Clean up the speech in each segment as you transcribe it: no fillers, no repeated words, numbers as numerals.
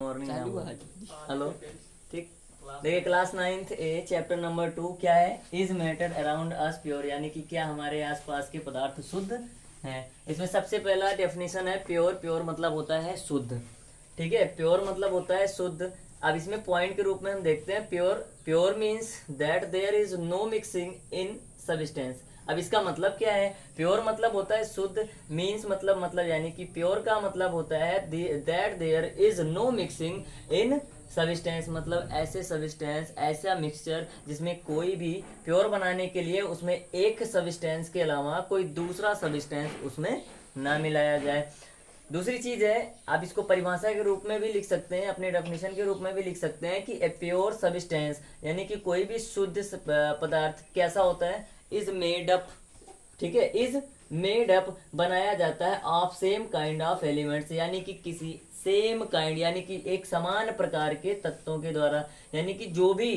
Morning. Hello, ठीक। देखिए class 9th ए chapter number 2 क्या है, is matter around us pure, यानी कि क्या हमारे आसपास के पदार्थ शुद्ध हैं। इसमें सबसे पहला डेफिनेशन है प्योर। प्योर मतलब होता है शुद्ध, ठीक है। प्योर मतलब होता है शुद्ध। अब इसमें पॉइंट के रूप में हम देखते हैं pure. Pure means that there is no mixing in substance. अब इसका मतलब क्या है, प्योर मतलब होता है शुद्ध, मीन्स मतलब यानी कि प्योर का मतलब होता है that there is no mixing in substance, मतलब ऐसे सब्सटेंस, ऐसा मिक्सचर जिसमें कोई भी, प्योर बनाने के लिए उसमें एक सब्सटेंस के अलावा कोई दूसरा सब्सटेंस उसमें ना मिलाया जाए। दूसरी चीज है, आप इसको परिभाषा के रूप में भी लिख सकते हैं, अपने डेफिनेशन के रूप में भी लिख सकते हैं कि ए प्योर सब्सटेंस यानी कि कोई भी शुद्ध पदार्थ कैसा होता है, इज मेड अप, ठीक है, इज मेड अप बनाया जाता है of same kind of elements, यानी कि किसी सेम काइंड यानी कि एक समान प्रकार के तत्वों के द्वारा। यानी कि जो भी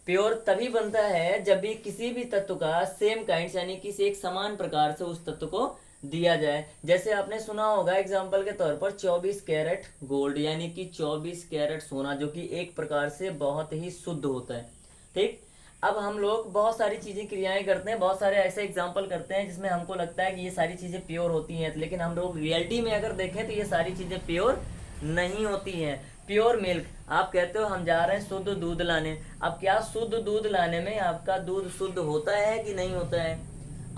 प्योर तभी बनता है जब भी किसी भी तत्व का सेम काइंड यानी किसी एक समान प्रकार से उस तत्व को दिया जाए। जैसे आपने सुना होगा एग्जाम्पल के तौर पर 24 कैरेट गोल्ड, यानी कि 24 कैरेट सोना, जो कि एक प्रकार से बहुत ही शुद्ध होता है, ठीक। अब हम लोग बहुत सारी चीजें क्रियाएं करते हैं, बहुत सारे ऐसे एग्जाम्पल करते हैं जिसमें हमको लगता है कि ये सारी चीजें प्योर होती हैं, लेकिन हम लोग रियलिटी में अगर देखें तो ये सारी चीजें प्योर नहीं होती हैं। प्योर मिल्क, आप कहते हो हम जा रहे हैं शुद्ध दूध लाने, अब क्या शुद्ध दूध लाने में आपका दूध शुद्ध होता है कि नहीं होता है।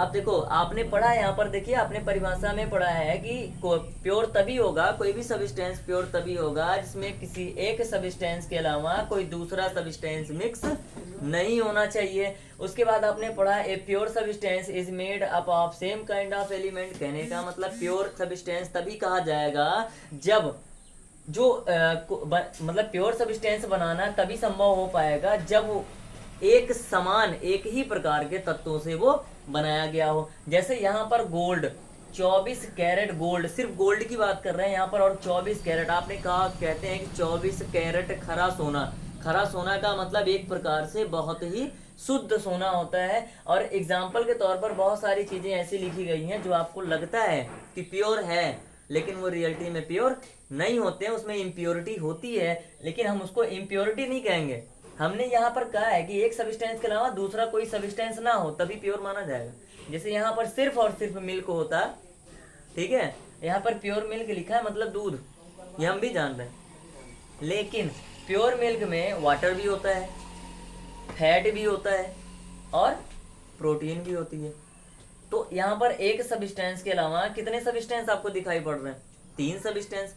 अब देखो आपने पढ़ा है, यहाँ पर देखिए आपने परिभाषा में पढ़ा है कि प्योर तभी होगा, कोई भी सब्सटेंस प्योर तभी होगा जिसमें किसी एक सब्सटेंस के अलावा कोई दूसरा सब्सटेंस मिक्स नहीं होना चाहिए। उसके बाद आपने पढ़ा a pure substance is made up of same kind of element. कहने का मतलब प्योर सब्सटेंस तभी कहा जाएगा जब जो मतलब प्योर सब्सटेंस बनाना तभी संभव हो पाएगा जब वो एक समान, एक ही प्रकार के तत्वों से वो बनाया गया हो। जैसे यहाँ पर गोल्ड, 24 कैरेट गोल्ड, सिर्फ गोल्ड की बात कर रहे हैं यहाँ पर, और 24 कैरेट आपने कहा, कहते हैं कि 24 कैरेट खरा सोना। खरा सोना का मतलब एक प्रकार से बहुत ही शुद्ध सोना होता है। और एग्जाम्पल के तौर पर बहुत सारी चीजें ऐसी लिखी गई हैं जो आपको लगता है कि प्योर है, लेकिन वो रियलिटी में प्योर नहीं होते हैं, उसमें इम्प्योरिटी होती है, लेकिन हम उसको इम्प्योरिटी नहीं कहेंगे। हमने यहाँ पर कहा है कि एक सब्सटेंस के अलावा दूसरा कोई सब्सटेंस ना हो तभी प्योर माना जाएगा। जैसे यहाँ पर सिर्फ और सिर्फ मिल्क होता, ठीक है, यहाँ पर प्योर मिल्क लिखा है मतलब दूध, ये हम भी जान रहे हैं, लेकिन प्योर मिल्क में वाटर भी होता है, फैट भी होता है और प्रोटीन भी होती है। तो यहाँ पर एक सब्सटेंस के अलावा कितने सब्सटेंस आपको दिखाई पड़ रहे हैं, 3 सब्सटेंस,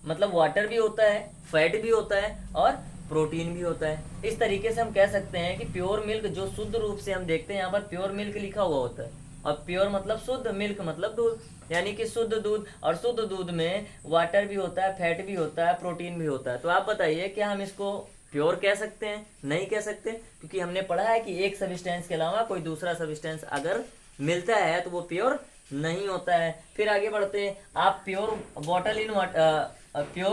मतलब वाटर भी होता है, फैट भी होता है और प्रोटीन भी होता है। इस तरीके से हम कह सकते हैं कि प्योर मिल्क जो शुद्ध रूप से हम देखते हैं, यहाँ पर प्योर मिल्क लिखा हुआ होता है, और प्योर मतलब शुद्ध, मिल्क मतलब दूध, यानी कि शुद्ध दूध, और शुद्ध दूध में वाटर भी होता है, फैट भी होता है, प्रोटीन भी होता है। तो आप बताइए क्या हम इसको प्योर कह सकते हैं? नहीं कह सकते, क्योंकि हमने पढ़ा है कि एक सब्सटेंस के अलावा कोई दूसरा सब्सटेंस अगर मिलता है तो वो प्योर नहीं होता है। फिर आगे बढ़ते हैं, आप प्योर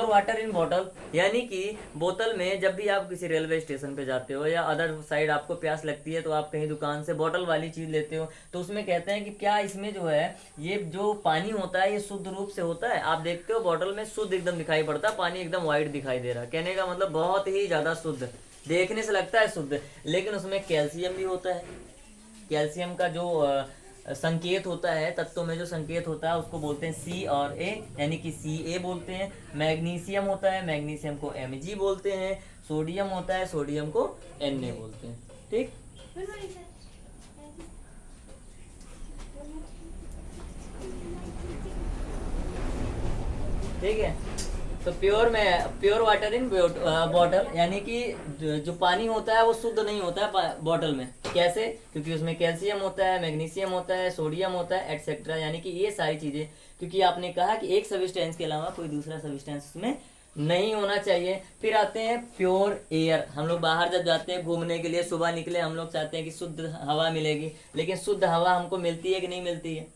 वाटर इन बॉटल, यानी कि बोतल में, जब भी आप किसी रेलवे स्टेशन पे जाते हो या अदर साइड आपको प्यास लगती है तो आप कहीं दुकान से बोतल वाली चीज लेते हो, तो उसमें कहते हैं कि क्या इसमें जो है ये जो पानी होता है ये शुद्ध रूप से होता है। आप देखते हो बोतल में शुद्ध एकदम दिखाई पड़ता है, पानी एकदम व्हाइट दिखाई दे रहा है, कहने का मतलब बहुत ही ज्यादा शुद्ध, देखने से लगता है शुद्ध, लेकिन उसमें कैल्शियम भी होता है। कैल्शियम का जो संकेत होता है, तत्वों में जो संकेत होता है उसको बोलते हैं सी और ए, यानी कि Ca बोलते हैं। मैग्नीशियम होता है, मैग्नीशियम को Mg बोलते हैं। सोडियम होता है, सोडियम को Na बोलते हैं, ठीक। ठीक है, तो प्योर वाटर इन बॉटल, यानी कि जो पानी होता है वो शुद्ध नहीं होता है बॉटल में। कैसे? क्योंकि उसमें कैल्शियम होता है, मैग्नीशियम होता है, सोडियम होता है, एटसेट्रा, यानी कि ये सारी चीजें, क्योंकि आपने कहा कि एक सब्सटेंस के अलावा कोई दूसरा सब्सटेंस उसमें नहीं होना चाहिए। फिर आते हैं प्योर एयर। हम लोग बाहर जब जाते हैं घूमने के लिए, सुबह निकले, हम लोग चाहते हैं कि शुद्ध हवा मिलेगी, लेकिन शुद्ध हवा हमको मिलती है कि नहीं मिलती है?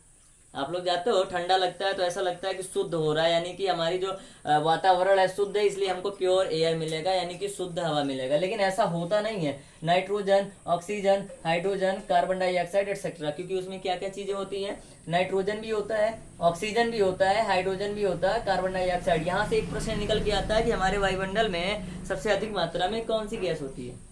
आप लोग जाते हो, ठंडा लगता है तो ऐसा लगता है कि शुद्ध हो रहा है, यानी कि हमारी जो वातावरण है शुद्ध है, इसलिए हमको प्योर एयर मिलेगा, यानी कि शुद्ध हवा मिलेगा। लेकिन ऐसा होता नहीं है। Nitrogen, oxygen, hydrogen, carbon dioxide etcetera, क्योंकि उसमें क्या क्या चीजें होती हैं, नाइट्रोजन भी होता है, ऑक्सीजन भी होता है, हाइड्रोजन भी होता है, कार्बन डाइऑक्साइड। यहाँ से एक प्रश्न निकल के आता है कि हमारे वायुमंडल में सबसे अधिक मात्रा में कौन सी गैस होती है।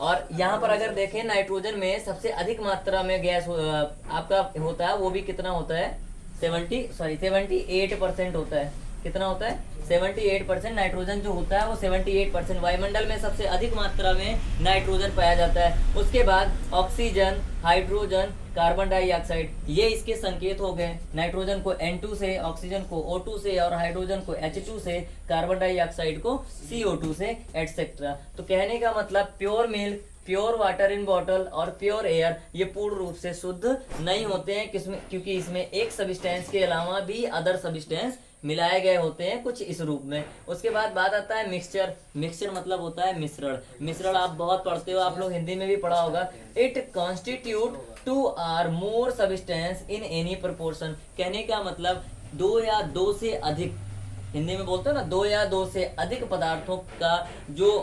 और यहाँ पर अगर देखें नाइट्रोजन में सबसे अधिक मात्रा में गैस आपका होता है, वो भी कितना होता है, 78% होता है। कितना होता है, 78%। नाइट्रोजन जो होता है वो 78%, वायुमंडल में सबसे अधिक मात्रा में नाइट्रोजन पाया जाता है। उसके बाद ऑक्सीजन, हाइड्रोजन, कार्बन डाइऑक्साइड, ये इसके संकेत हो गए। नाइट्रोजन को N2 से, ऑक्सीजन को O2 से, और हाइड्रोजन को H2 से, कार्बन डाइऑक्साइड को CO2 से, एटसेट्रा। तो कहने का मतलब pure milk, pure water in bottle और प्योर एयर ये पूर्ण रूप से शुद्ध नहीं होते हैं, किसमें, क्योंकि इसमें एक सब्सटेंस के अलावा भी अदर सब्सटेंस मिलाए गए होते हैं कुछ इस रूप में। उसके बाद बात आता है मिक्सचर। मिक्सचर मतलब होता है मिश्रण। मिश्रण आप बहुत पढ़ते हो, आप लोग हिंदी में भी पढ़ा होगा। It constitute 2 or more substance in any proportion। कहने का मतलब 2 या 2 से अधिक, हिंदी में बोलते हो ना, 2 या 2 से अधिक पदार्थों का जो,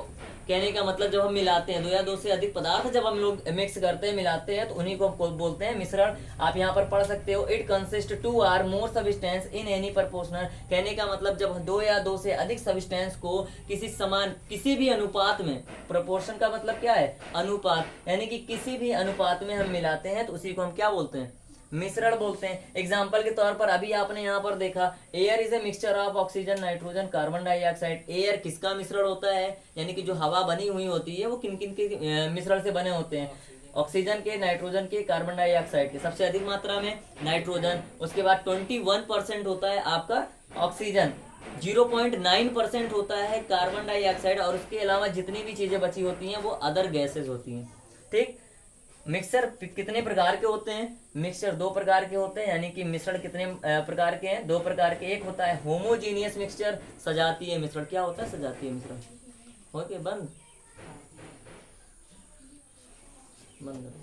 कहने का मतलब जब हम मिलाते हैं 2 या 2 से अधिक पदार्थ जब हम लोग मिक्स करते हैं, मिलाते हैं, तो उन्हीं को हम बोलते हैं मिश्रण। आप यहाँ पर पढ़ सकते हो, it consist 2 or more substance in any proportion। कहने का मतलब जब 2 या 2 से अधिक सब्सटेंस को किसी समान, किसी भी अनुपात में, प्रोपोर्शन का मतलब क्या है, अनुपात, यानी कि किसी भी अनुपात में हम मिलाते हैं तो उसी को हम क्या बोलते हैं, मिश्रण बोलते हैं। एग्जाम्पल के तौर पर अभी आपने यहाँ पर देखा, air is a mixture of oxygen, nitrogen, carbon dioxide. Air किसका मिश्रण होता है, यानी कि जो हवा बनी हुई होती है वो किन किन के मिश्रण से बने होते हैं, ऑक्सीजन के, नाइट्रोजन के, कार्बन डाइऑक्साइड के। सबसे अधिक मात्रा में नाइट्रोजन, उसके बाद 21% होता है आपका ऑक्सीजन, 0.9% होता है कार्बन डाइऑक्साइड, और उसके अलावा जितनी भी चीजें बची होती हैं वो अदर गैसेज होती हैं। ठीक। मिक्सचर कितने प्रकार के होते हैं, मिक्सचर 2 प्रकार के होते हैं, यानी कि मिश्रण कितने प्रकार के हैं, 2 प्रकार के। एक होता है होमोजीनियस मिक्सचर, सजातीय मिश्रण। क्या होता है सजातीय मिश्रण, ओके बंद बंद।